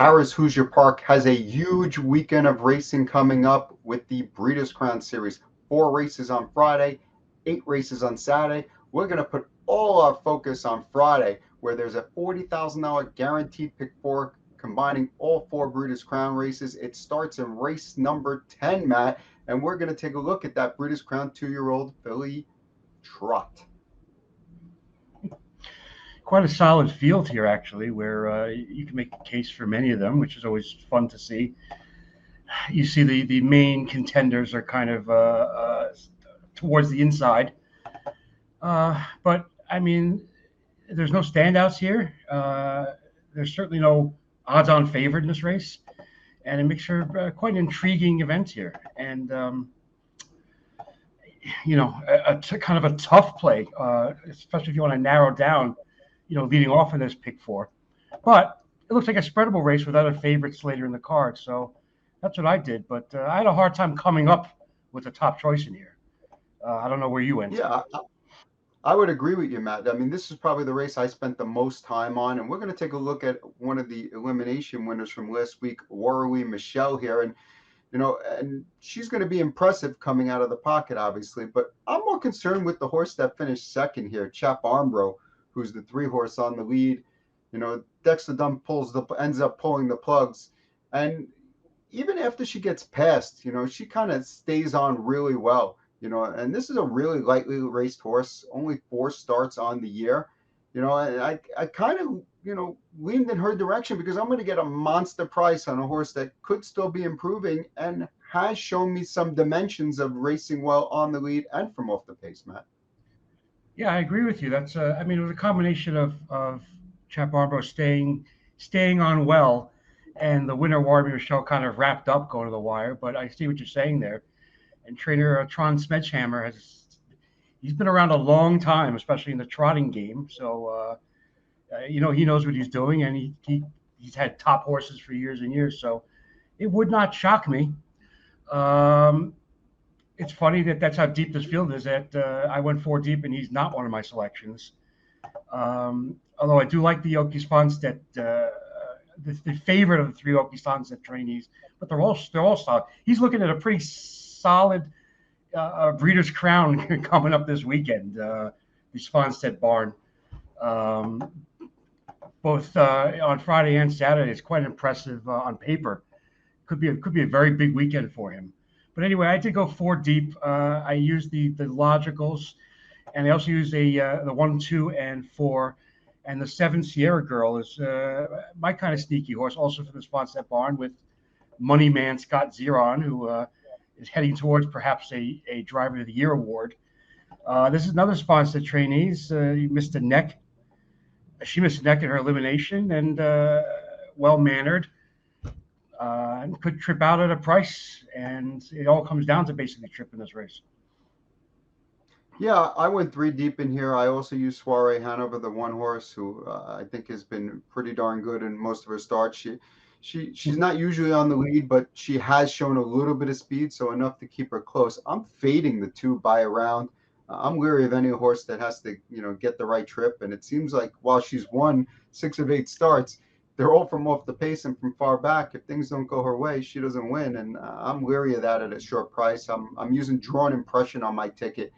Harrah's Hoosier Park has a huge weekend of racing coming up with the Breeders' Crown Series. 4 races on Friday, 8 races on Saturday. We're going to put all our focus on Friday, where there's a $40,000 guaranteed pick four combining all 4 Breeders' Crown races. It starts in race number 10, Matt, and we're going to take a look at that Breeders' Crown 2-year-old filly trot. Quite a solid field here, actually, where you can make a case for many of them, which is always fun to see. You see the main contenders are kind of towards the inside. But, I mean, there's no standouts here. There's certainly no odds-on favorite in this race. And it makes for quite an intriguing event here. And, kind of a tough play, especially if you want to narrow down, leading off in this pick four. But it looks like a spreadable race with other favorites later in the card. So that's what I did. But I had a hard time coming up with a top choice in here. I don't know where you went. Yeah, I would agree with you, Matt. I mean, this is probably the race I spent the most time on, and we're going to take a look at one of the elimination winners from last week, Warrawee Michelle here, and she's going to be impressive coming out of the pocket, obviously. But I'm more concerned with the horse that finished second here, Chap Armbro, who's the 3 horse on the lead. Dexter Dunn ends up pulling the plugs, and even after she gets past, she kind of stays on really well. And this is a really lightly raced horse, only 4 starts on the year, and I kind of, leaned in her direction because I'm going to get a monster price on a horse that could still be improving and has shown me some dimensions of racing well on the lead and from off the pace, Matt. Yeah, I agree with you. That's it was a combination of Chap Armbro staying on well, and the winner Warby Michelle kind of wrapped up going to the wire. But I see what you're saying there. And trainer Tron Smedgehammer he's been around a long time, especially in the trotting game. So he knows what he's doing, and he's had top horses for years and years. So it would not shock me. It's funny that's how deep this field is. That I went 4 deep, and he's not one of my selections. Although I do like the Okie Sponstead, the favorite of the 3 Okie Sponstead trainees, but they're all solid. He's looking at a pretty solid Breeders' Crown coming up this weekend. The Sponstead barn, both on Friday and Saturday, is quite impressive on paper. Could be a very big weekend for him. But anyway, I did go 4 deep. I used the logicals, and I also used the 1, 2, and 4. And the 7 Sierra Girl is my kind of sneaky horse, also for the Sponstead barn, with money man Scott Zeron, who is heading towards perhaps a Driver of the Year award. This is another Sponstead trainee. He missed a neck. She missed a neck in her elimination, and well-mannered, and could trip out at a price. And it all comes down to basically tripping this race. Yeah, I went 3 deep in here. I also used Soiree Hanover, the 1 horse, who I think has been pretty darn good in most of her starts. She's not usually on the lead, but she has shown a little bit of speed, so enough to keep her close. I'm fading the 2 by a round. I'm leery of any horse that has to, get the right trip. And it seems like while she's won 6 of 8 starts, they're all from off the pace and from far back. If things don't go her way, she doesn't win. And I'm leery of that at a short price. I'm using Drawn Impression on my ticket,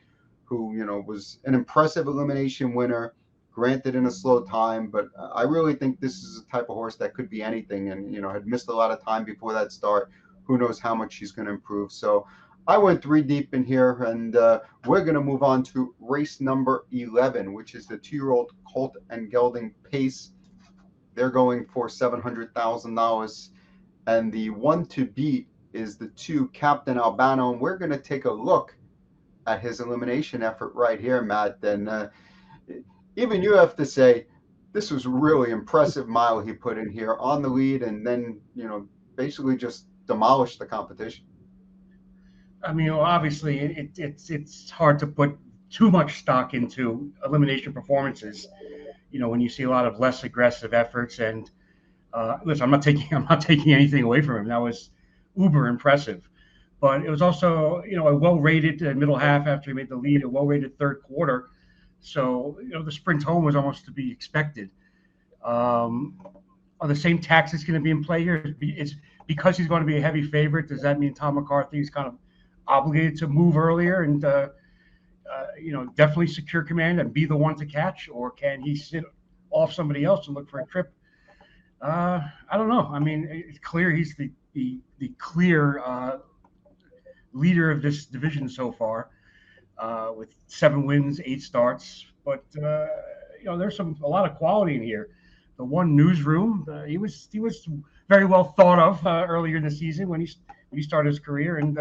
who, was an impressive elimination winner, granted in a slow time, but I really think this is a type of horse that could be anything, and, had missed a lot of time before that start. Who knows how much she's going to improve. So I went 3 deep in here, and we're going to move on to race number 11, which is the 2-year-old Colt and Gelding Pace. They're going for $700,000, and the 1 to beat is the 2 Captain Albano, and we're going to take a look at his elimination effort right here, Matt. And even you have to say this was really impressive mile he put in here on the lead, and then basically just demolished the competition. I mean, obviously, it's hard to put too much stock into elimination performances. When you see a lot of less aggressive efforts, and listen, I'm not taking anything away from him. That was uber impressive. But it was also, a well-rated middle half after he made the lead, a well-rated 3rd quarter. So, the sprint home was almost to be expected. are the same taxes going to be in play here? It's because he's going to be a heavy favorite. Does that mean Tom McCarthy is kind of obligated to move earlier and definitely secure command and be the one to catch, or can he sit off somebody else and look for a trip? I don't know. I mean, it's clear he's the clear leader of this division so far, with 7 wins, 8 starts. But there's a lot of quality in here. The one newsroom, he was very well thought of earlier in the season when he started his career, and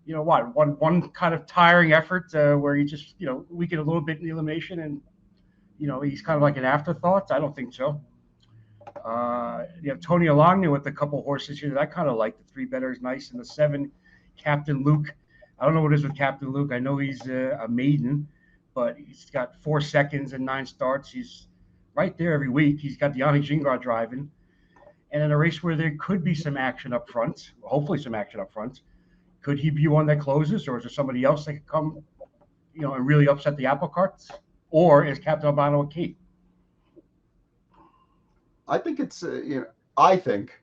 one kind of tiring effort where he just weakened a little bit in the elimination, and he's kind of like an afterthought. I don't think so. You have Tony Alagna with a couple horses here that I kind of like. The 3 better is nice, and the 7, Captain Luke. I don't know what it is with Captain Luke. I know he's a maiden, but he's got 4 seconds and 9 starts. He's right there every week. He's got the Yannick Gingras driving, and in a race where there could be some action up front, hopefully some action up front, could he be one that closes, or is there somebody else that could come, and really upset the apple carts, or is Captain Albano a key? I think it's I think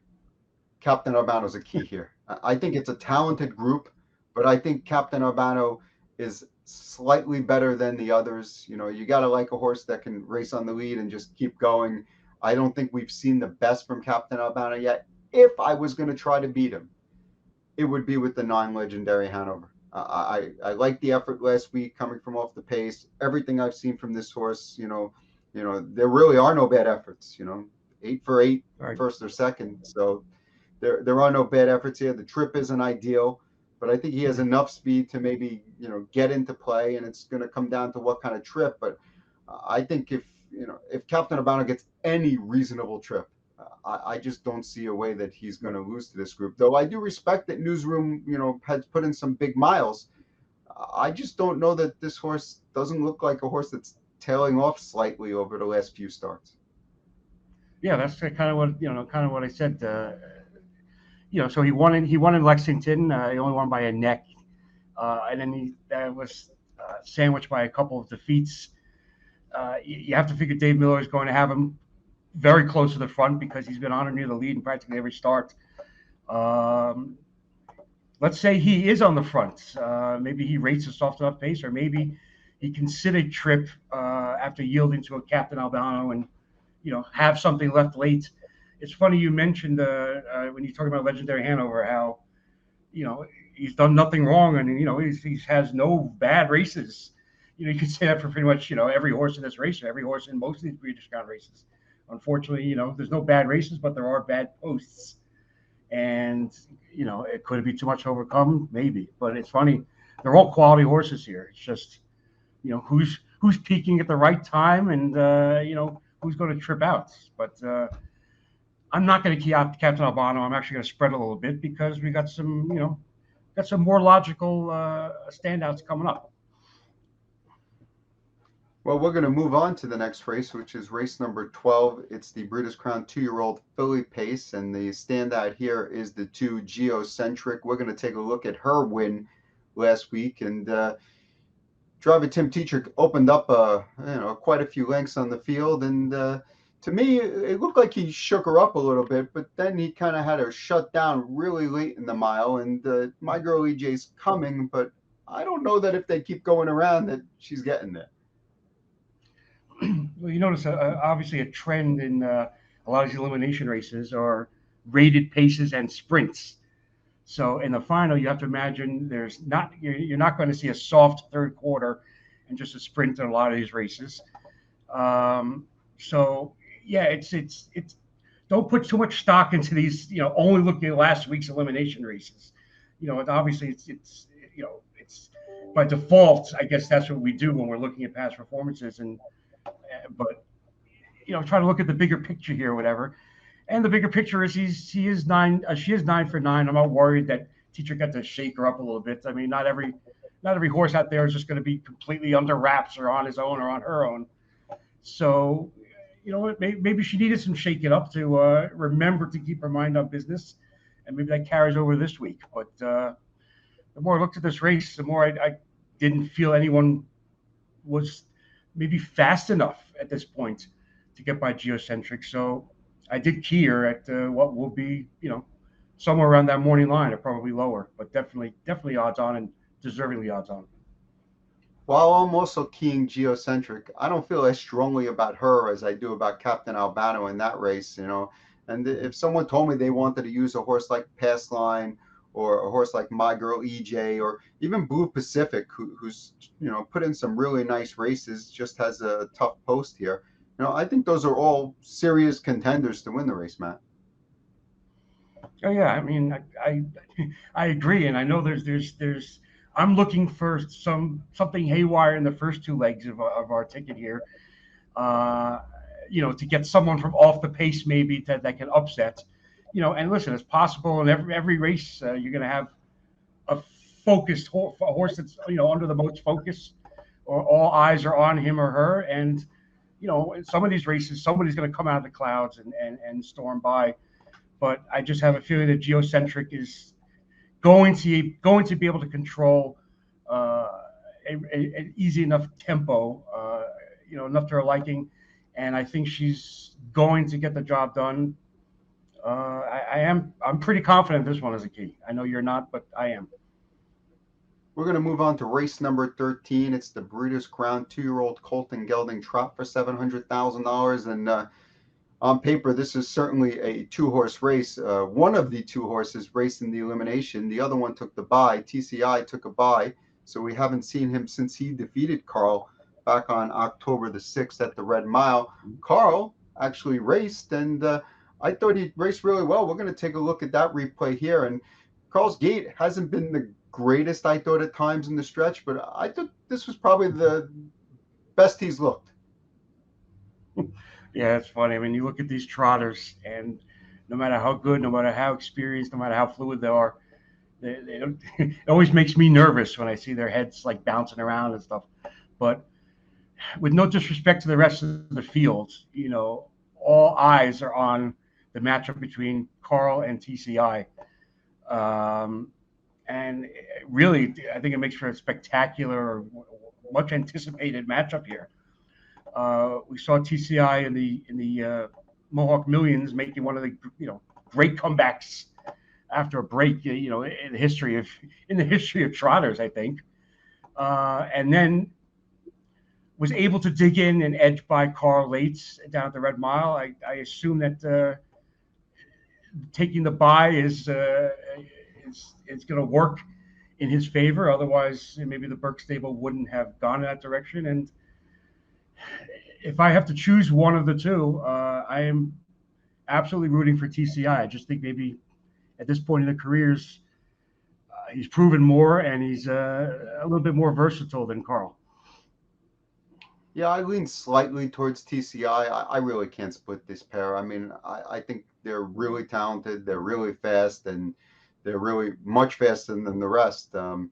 Captain Albano is a key here. I think it's a talented group, but I think Captain Albano is slightly better than the others. You got to like a horse that can race on the lead and just keep going. I don't think we've seen the best from Captain Albano yet. If I was going to try to beat him, it would be with the 9 Legendary Hanover. I liked the effort last week coming from off the pace. Everything I've seen from this horse, there really are no bad efforts. 8 for 8, right, first or second. So there are no bad efforts here. The trip isn't ideal, but I think he has enough speed to maybe get into play, and it's going to come down to what kind of trip. But I think if Captain Albano gets any reasonable trip, I just don't see a way that he's going to lose to this group. Though I do respect that Newsroom, has put in some big miles. I just don't know that this horse doesn't look like a horse that's tailing off slightly over the last few starts. Yeah, that's kind of what I said. So he won in Lexington. He only won by a neck, and then he was sandwiched by a couple of defeats. You have to figure Dave Miller is going to have him very close to the front because he's been honored near the lead in practically every start. Let's say he is on the front. Maybe he rates a soft enough pace, or maybe he can sit a trip after yielding to a Captain Albano and have something left late. It's funny you mentioned when you talk about Legendary Hanover how he's done nothing wrong, and he has no bad races. You can say that for pretty much every horse in this race, every horse in most of these Breeders' Crown races. Unfortunately, there's no bad races, but there are bad posts. And, it could be too much to overcome, maybe. But it's funny. They're all quality horses here. It's just, who's peaking at the right time and, who's going to trip out. But I'm not going to key out Captain Albano. I'm actually going to spread a little bit because we got some more logical standouts coming up. Well, we're going to move on to the next race, which is race number 12. It's the Breeders' Crown 2-year-old filly pace, and the standout here is the 2 Geocentric. We're going to take a look at her win last week, and driver Tim Tetrick opened up quite a few lengths on the field, and to me, it looked like he shook her up a little bit, but then he kind of had her shut down really late in the mile, and My Girl EJ's coming, but I don't know that if they keep going around that she's getting there. Well, you notice obviously a trend in a lot of these elimination races are rated paces and sprints. So in the final, you have to imagine you're not going to see a soft third quarter and just a sprint in a lot of these races. So yeah, it's don't put too much stock into these. Only looking at last week's elimination races. Obviously it's by default. I guess that's what we do when we're looking at past performances but try to look at the bigger picture here or whatever. And the bigger picture is she is 9 for 9. I'm not worried that teacher got to shake her up a little bit. I mean, not every horse out there is just going to be completely under wraps or on his own or on her own. So, maybe she needed some shaking up to remember to keep her mind on business, and maybe that carries over this week. But the more I looked at this race, the more I didn't feel anyone was maybe fast enough at this point to get by Geocentric. So I did key her at what will be, somewhere around that morning line, or probably lower, but definitely odds on and deservingly odds on. While I'm also keying geocentric, I don't feel as strongly about her as I do about Captain Albano in that race. And if someone told me they wanted to use a horse like Past Line or a horse like My Girl EJ or even Blue Pacific, who's put in some really nice races, just has a tough post here. I think those are all serious contenders to win the race, Matt. Oh yeah, I mean, I I agree, and I know there's. I'm looking for something haywire in the first two legs of our ticket here. Uh, to get someone from off the pace maybe that can upset. And listen, it's possible in every race you're going to have a focused a horse that's under the most focus, or all eyes are on him or her, and in some of these races somebody's going to come out of the clouds and storm by. But I just have a feeling that geocentric is going to be able to control an easy enough tempo, enough to her liking, and I think she's going to get the job done. I'm pretty confident this one is a key. I know you're not, but I am. We're going to move on to race number 13. It's the Breeders' Crown 2-year-old Colton Gelding Trot for $700,000. And on paper, this is certainly a two-horse race. One of the two horses raced in the elimination. The other one took the bye. TCI took a bye. So we haven't seen him since he defeated Carl back on October the 6th at the Red Mile. Carl actually raced, and I thought he raced really well. We're going to take a look at that replay here. And Carl's gait hasn't been the greatest, I thought, at times in the stretch, but I thought this was probably the best he's looked. Yeah, it's funny. I mean, you look at these trotters, and no matter how good, no matter how experienced, no matter how fluid they are, they don't, it always makes me nervous when I see their heads like bouncing around and stuff. But with no disrespect to the rest of the field, all eyes are on the matchup between Carl and TCI. And really, I think it makes for a spectacular, much anticipated matchup here. We saw TCI in the Mohawk Millions making one of the great comebacks after a break. In the history of trotters, I think, and then was able to dig in and edge by Carl Lates down at the Red Mile. I assume that taking the bye is going to work in his favor. Otherwise, maybe the Burke stable wouldn't have gone in that direction. And if I have to choose one of the two, I am absolutely rooting for TCI. I just think maybe at this point in their careers, he's proven more, and he's a little bit more versatile than Carl. Yeah, I lean slightly towards TCI. I really can't split this pair. I mean, I think they're really talented. They're really fast, and they're really much faster than the rest. I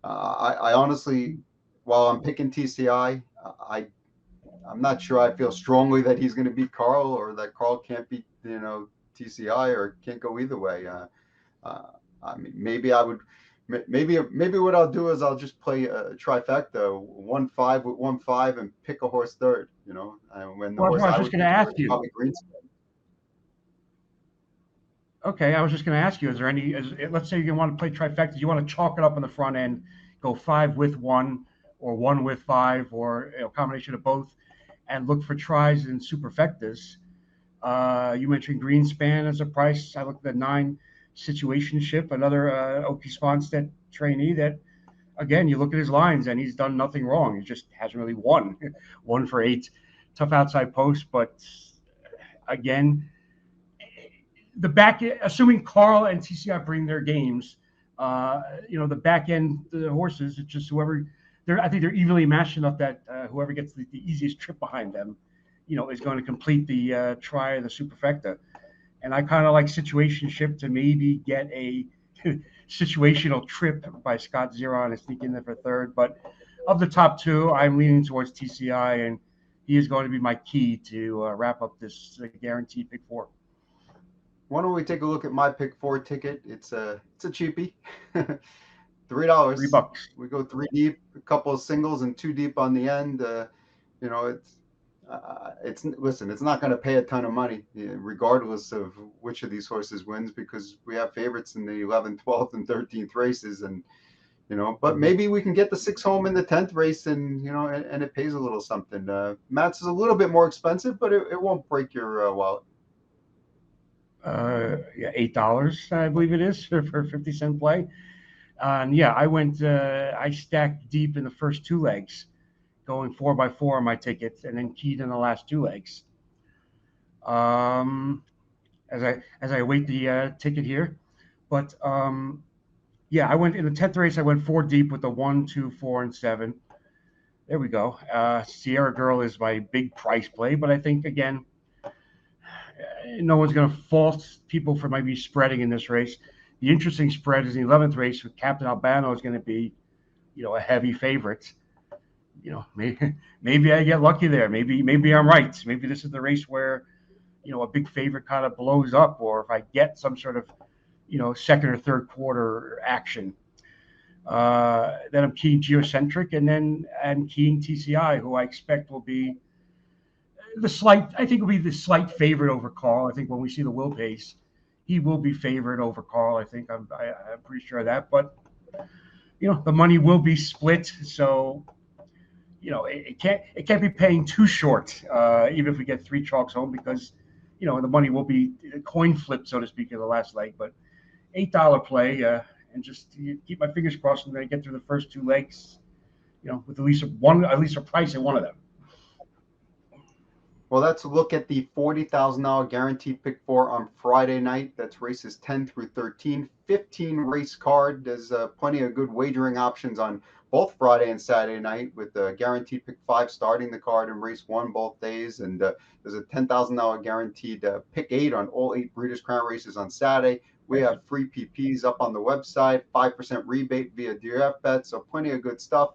honestly, while I'm picking TCI, I'm not sure I feel strongly that he's going to beat Carl, or that Carl can't beat TCI, or can't go either way. I mean, maybe I would. Maybe what I'll do is I'll just play a trifecta, 1-5 with 1-5, and pick a horse third. And when the horse I was I just would going to pick ask you. probably Greenspan. Okay, I was just going to ask you: is there any? Let's say you want to play trifecta, you want to chalk it up on the front end, go 5 with 1, or 1 with 5, or a combination of both, and look for tries in superfectas. You mentioned Greenspan as a price. I looked at 9 Situationship, another Oki Sponstead trainee that, again, you look at his lines and he's done nothing wrong. He just hasn't really won. 1 for 8, tough outside post, but again, the back, assuming Carl and TCI bring their games, the back end, the horses, it's just whoever. I think they're evenly matched enough that whoever gets the easiest trip behind them, is going to complete the try of the superfecta. And I kind of like Situationship to maybe get a situational trip by Scott Zeron and sneak in there for third. But of the top two, I'm leaning towards TCI, and he is going to be my key to wrap up this guaranteed pick 4. Why don't we take a look at my pick 4 ticket? It's a cheapie. $3. $3. We go 3 deep, a couple of singles and 2 deep on the end. It's it's not going to pay a ton of money, regardless of which of these horses wins, because we have favorites in the 11th, 12th, and 13th races, and but Mhm. maybe we can get the 6 home in the 10th race, and and it pays a little something. Matt's is a little bit more expensive, but it won't break your wallet. Yeah, $8, I believe it is, for a 50-cent play. And yeah, I stacked deep in the first two legs, going 4x4 on my tickets, and then keyed in the last two legs. Um, as I await the ticket here, but yeah, I went in the 10th race. I went four deep with the 1, 2, 4, and 7. There we go. Sierra Girl is my big price play, but I think again, no one's going to fault people for maybe spreading in this race. The interesting spread is the 11th race with Captain Albano is going to be, a heavy favorite. Maybe I get lucky there. Maybe I'm right. Maybe this is the race where, a big favorite kind of blows up, or if I get some sort of, second or third quarter action. Then I'm keying Geocentric, and then I'm keying TCI, who I expect will be I think will be the slight favorite over Carl. I think when we see the Will pace, he will be favored over Carl. I'm pretty sure of that. But the money will be split, so it can't be paying too short, even if we get three chalks home, because the money will be a coin flip, so to speak, in the last leg. But $8 play, and just keep my fingers crossed when I get through the first two legs, with at least a price in one of them. Well, let's look at the $40,000 guaranteed pick four on Friday night. That's races 10 through 13, 15 race card. There's plenty of good wagering options on both Friday and Saturday night, with the guaranteed pick five starting the card in race one both days. And there's a $10,000 guaranteed pick eight on all 8 Breeders' Crown races on Saturday. We have free PPs up on the website, 5% rebate via DRF bet. So plenty of good stuff.